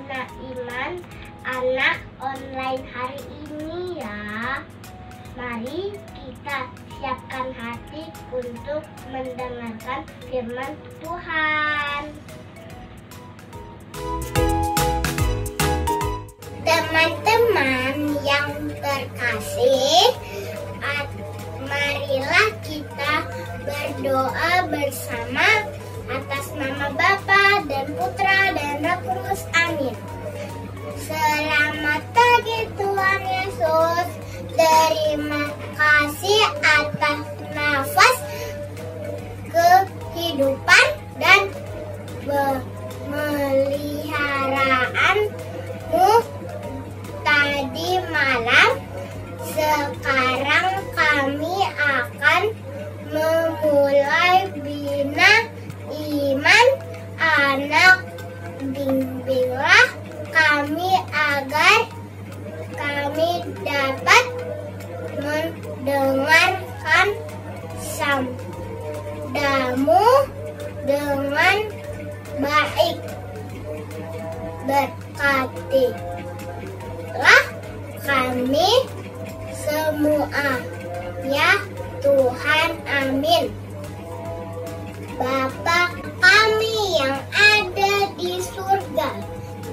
Bina Iman anak online hari ini ya. Mari kita siapkan hati untuk mendengarkan firman Tuhan. Teman-teman yang terkasih, marilah kita berdoa bersama atas nama Bapa dan Putra dan Roh Kudus. Amin. Selamat pagi Tuhan Yesus. Terima kasih atas nafas kehidupan dan pemeliharaanmu tadi malam. Sekarang kami akan memulai Bina Iman anak. Bimbinglah kami agar kami dapat mendengarkan sabdamu dengan baik. Berkatilah kami semua ya Tuhan. Amin. Bapa kami yang ada di surga,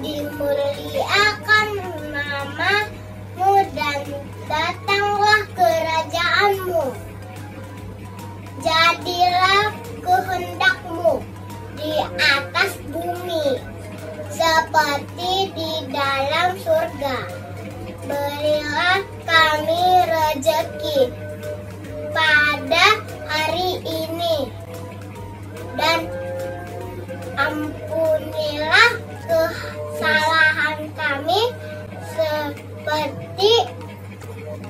dimuliakan nama-Mu dan datanglah kerajaan-Mu. Jadilah kehendak-Mu di atas bumi seperti di dalam surga. Berilah kami rezeki pada hari ini, dan ampunilah kesalahan kami seperti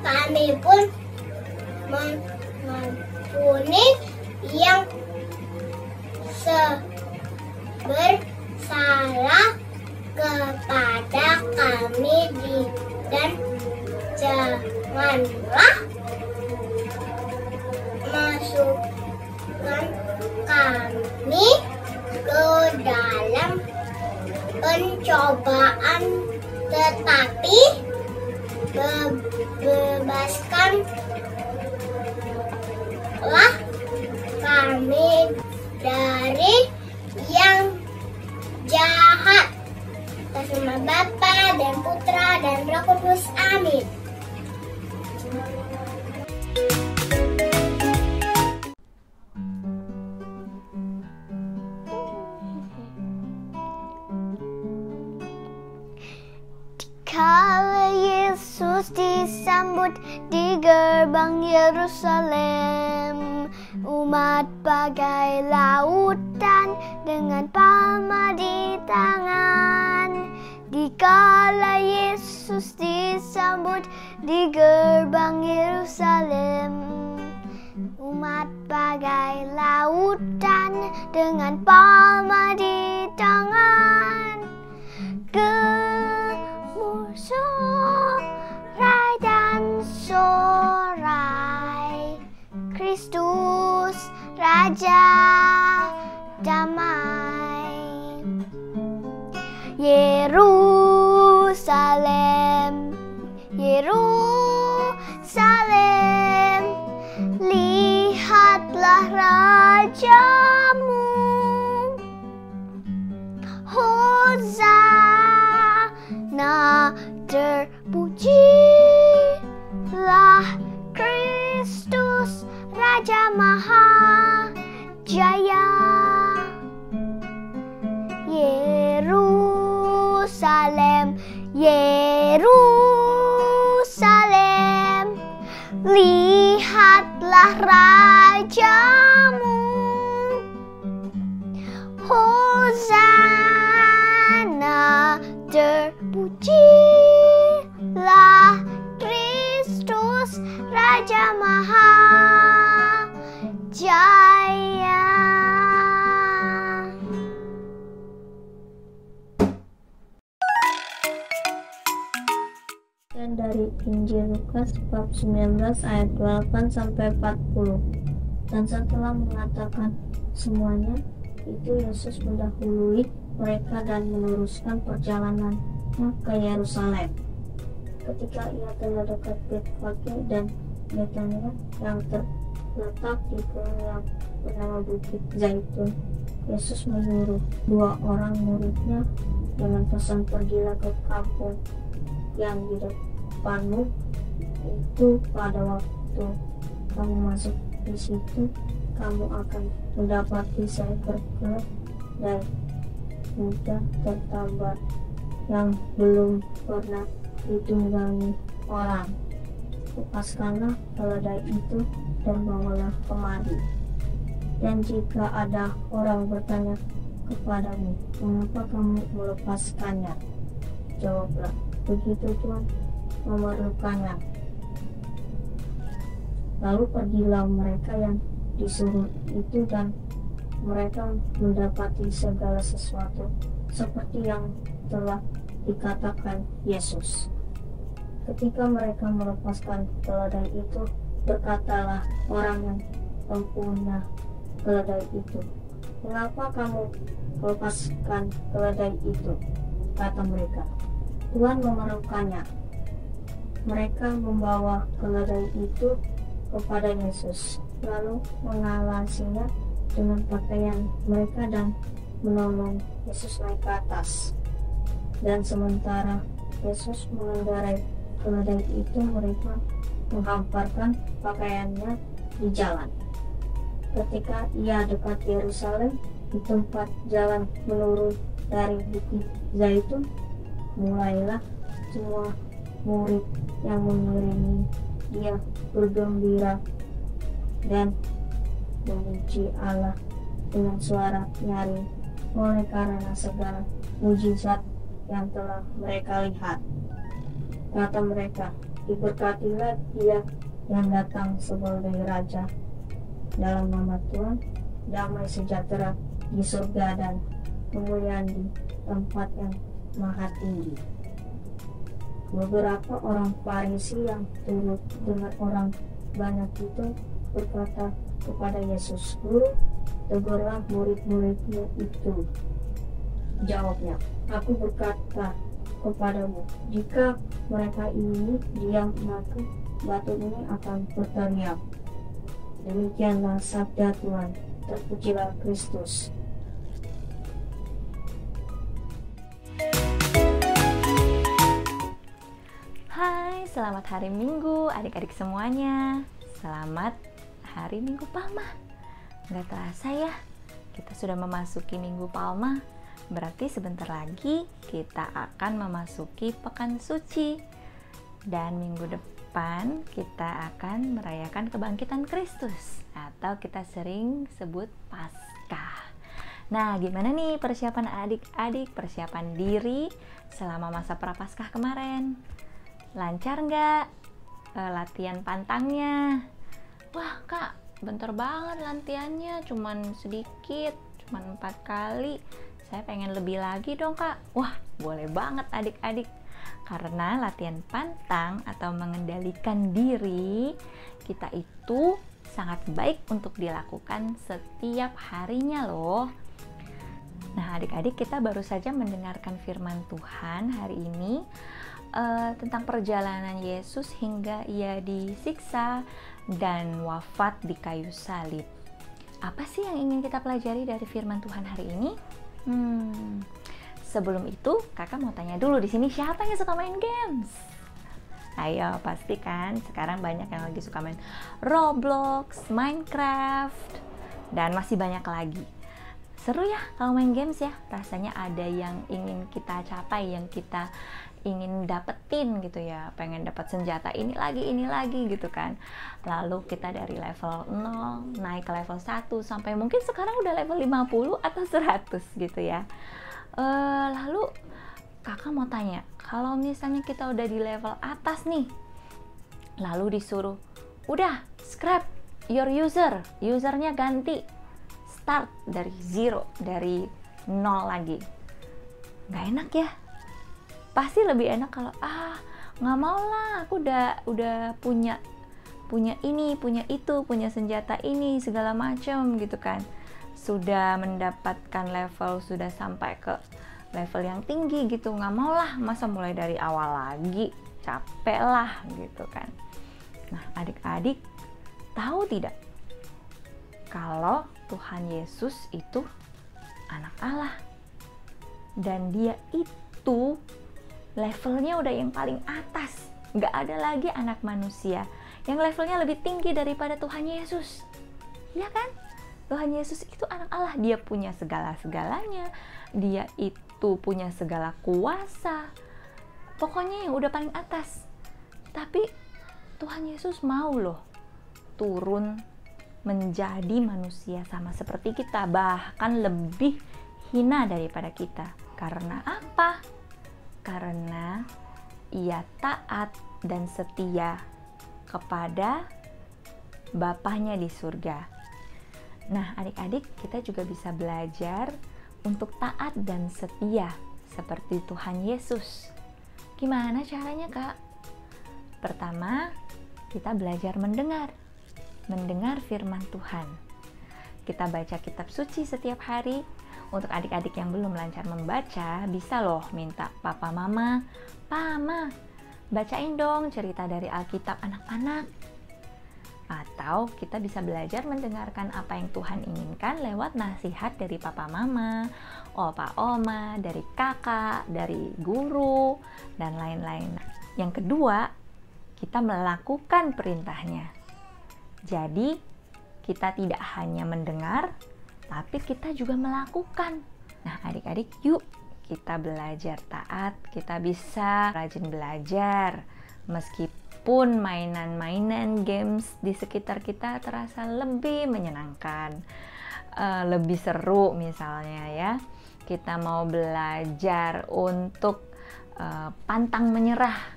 kami pun mengampuni yang bersalah kepada kami, dan janganlah masukkan kami ke dalam pencobaan, tetapi bebaskanlah kami dari yang jahat. Atas nama Bapa dan Putra dan Roh Kudus. Amin. Kala Yesus disambut di gerbang Yerusalem, umat bagai lautan dengan palma di tangan. Dikala Yesus disambut di gerbang Yerusalem, umat bagai lautan dengan palma di tangan. Sorai dan sorai, Kristus Raja damai. Yerusalem, Yerusalem, lihatlah Rajamu. Hosana, terpujilah Kristus Raja Maha Jaya. Yerusalem, Yerusalem, lihatlah Rajamu. Hosana, terpujilah Kristus Raja Maha Jaya. Dari Injil Lukas bab 19 ayat 28 sampai 40. Dan setelah mengatakan semuanya itu, Yesus mendahului mereka dan meneruskan perjalanannya ke Yerusalem. Ketika ia telah dekat Betfage dan Betania yang terletak di gunung yang bernama Bukit Zaitun, Yesus menyuruh 2 orang muridnya dengan pesan, "Pergilah ke kampung yang di depanmu itu. Pada waktu kamu masuk di situ, kamu akan mendapati seekor keledai muda tertambat yang belum pernah ditunggangi orang. Lepaskanlah keledai itu dan bawalah kemari. Dan jika ada orang bertanya kepadamu, mengapa kamu melepaskannya? Jawablah, begitu Tuhan memerlukannya." Lalu pergilah mereka yang disuruh itu dan mereka mendapati segala sesuatu seperti yang telah dikatakan Yesus. Ketika mereka melepaskan keledai itu, berkatalah orang yang mempunyai keledai itu, "Mengapa kamu melepaskan keledai itu?" Kata mereka, "Tuhan memerlukannya." Mereka membawa keledai itu kepada Yesus, lalu mengalasinya dengan pakaian mereka dan menolong Yesus naik ke atas. Dan sementara Yesus mengendarai keledai itu, mereka menghamparkan pakaiannya di jalan. Ketika ia dekat Yerusalem, di tempat jalan menurun dari Bukit Zaitun, mulailah semua murid yang mengiringi dia bergembira dan memuji Allah dengan suara nyaring oleh karena segala mujizat yang telah mereka lihat. Kata mereka, "Diberkatilah dia yang datang sebagai Raja. Dalam nama Tuhan, damai sejahtera di surga dan kemuliaan di tempat yang maha tinggi." Beberapa orang Farisi yang turut dengan orang banyak itu berkata kepada Yesus, "Guru, tegurlah murid-muridmu itu." Jawabnya, "Aku berkata kepadamu, jika mereka ini diam, maka batu ini akan berteriak." Demikianlah sabda Tuhan. Terpujilah Kristus. Hai, selamat hari Minggu adik-adik semuanya. Selamat hari Minggu Palma. Gak terasa ya, kita sudah memasuki Minggu Palma. Berarti sebentar lagi kita akan memasuki Pekan Suci. Dan minggu depan kita akan merayakan kebangkitan Kristus, atau kita sering sebut Paskah. Nah, gimana nih persiapan adik-adik, persiapan diri selama masa Prapaskah kemarin? Lancar nggak latihan pantangnya? Wah kak, bentar banget latihannya, cuman sedikit, cuman 4 kali. Saya pengen lebih lagi dong kak. Wah, boleh banget adik-adik. Karena latihan pantang atau mengendalikan diri kita itu sangat baik untuk dilakukan setiap harinya loh. Nah adik-adik, kita baru saja mendengarkan firman Tuhan hari ini tentang perjalanan Yesus hingga ia disiksa dan wafat di kayu salib. Apa sih yang ingin kita pelajari dari firman Tuhan hari ini? Sebelum itu, kakak mau tanya dulu, di sini siapa yang suka main games? Ayo, pasti kan sekarang banyak yang lagi suka main Roblox, Minecraft, dan masih banyak lagi. Seru ya kalau main games ya, rasanya ada yang ingin kita capai, yang kita ingin dapetin gitu ya, pengen dapat senjata ini lagi gitu kan. Lalu kita dari level 0 naik ke level 1 sampai mungkin sekarang udah level 50 atau 100 gitu ya. Lalu kakak mau tanya, kalau misalnya kita udah di level atas nih, lalu disuruh udah scrap your usernya ganti, start dari 0, dari 0 lagi, nggak enak ya? Pasti lebih enak kalau nggak mau lah, aku udah punya ini, punya itu, punya senjata ini segala macam gitu kan. sudah mendapatkan level, sudah sampai ke level yang tinggi gitu, nggak mau lah, masa mulai dari awal lagi, capek lah gitu kan. Nah, adik-adik tahu tidak kalau Tuhan Yesus itu anak Allah, dan dia itu levelnya udah yang paling atas. Nggak ada lagi anak manusia yang levelnya lebih tinggi daripada Tuhan Yesus, ya kan? Tuhan Yesus itu anak Allah, dia punya segala-segalanya, dia itu punya segala kuasa, pokoknya yang udah paling atas. Tapi Tuhan Yesus mau loh turun menjadi manusia sama seperti kita, bahkan lebih hina daripada kita. Karena apa? Karena ia taat dan setia kepada Bapanya di surga. Nah, adik-adik, kita juga bisa belajar untuk taat dan setia seperti Tuhan Yesus. Gimana caranya, Kak? Pertama, kita belajar mendengar firman Tuhan. Kita baca kitab suci setiap hari. Untuk adik-adik yang belum lancar membaca, bisa loh minta papa mama, "Mama, bacain dong cerita dari Alkitab anak-anak." Atau kita bisa belajar mendengarkan apa yang Tuhan inginkan lewat nasihat dari papa mama, opa oma, dari kakak, dari guru, dan lain-lain. Yang kedua, kita melakukan perintahnya. Jadi, kita tidak hanya mendengar, tapi kita juga melakukan. Nah, adik-adik, yuk kita belajar taat, kita bisa rajin belajar. Meskipun mainan-mainan games di sekitar kita terasa lebih menyenangkan, lebih seru misalnya ya. Kita mau belajar untuk pantang menyerah.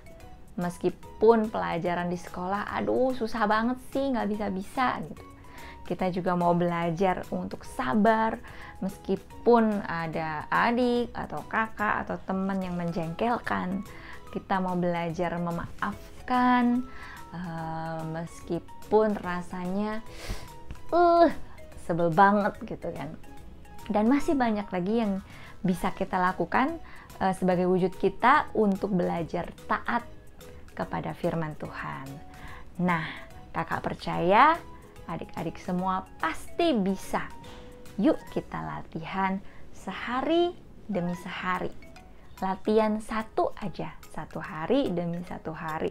Meskipun pelajaran di sekolah, aduh susah banget sih, nggak bisa-bisa gitu. Kita juga mau belajar untuk sabar, meskipun ada adik atau kakak atau teman yang menjengkelkan. Kita mau belajar memaafkan, meskipun rasanya sebel banget gitu kan. Dan masih banyak lagi yang bisa kita lakukan sebagai wujud kita untuk belajar taat kepada firman Tuhan. Nah, kakak percaya adik-adik semua pasti bisa. Yuk kita latihan sehari demi sehari. Latihan satu aja, satu hari demi satu hari.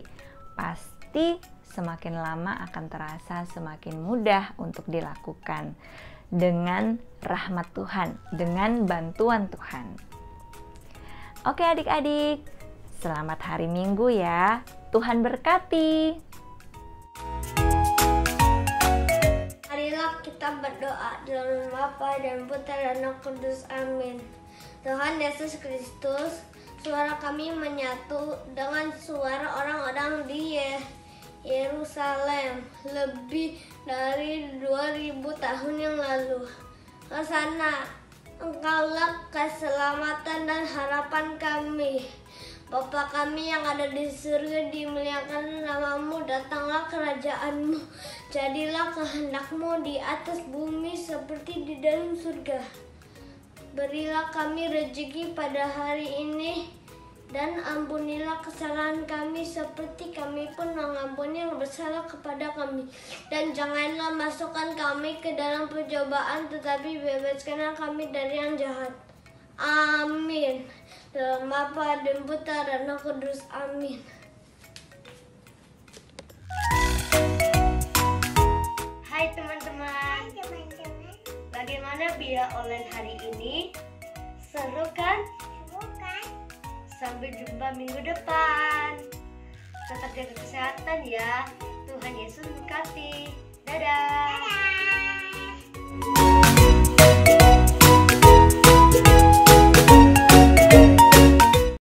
Pasti semakin lama akan terasa semakin mudah untuk dilakukan. Dengan rahmat Tuhan, dengan bantuan Tuhan. Oke adik-adik, selamat hari Minggu ya. Tuhan berkati. Marilah kita berdoa dalam nama Bapa dan Putra dan Roh Kudus. Amin. Tuhan Yesus Kristus, suara kami menyatu dengan suara orang-orang di Yerusalem lebih dari 2000 tahun yang lalu. Hosana, Engkaulah keselamatan dan harapan kami. Bapa kami yang ada di surga, dimuliakan nama-Mu, datanglah kerajaan-Mu. Jadilah kehendak-Mu di atas bumi seperti di dalam surga. Berilah kami rezeki pada hari ini, dan ampunilah kesalahan kami seperti kami pun mengampuni yang bersalah kepada kami. Dan janganlah masukkan kami ke dalam pencobaan, tetapi bebaskanlah kami dari yang jahat. Amin. Dalam nama Bapa dan Putra dan Roh Kudus. Amin. Hai teman-teman. Bagaimana biar online hari ini? Seru kan? Sampai jumpa minggu depan. Tetap jaga kesehatan ya. Tuhan Yesus berkati. Dadah.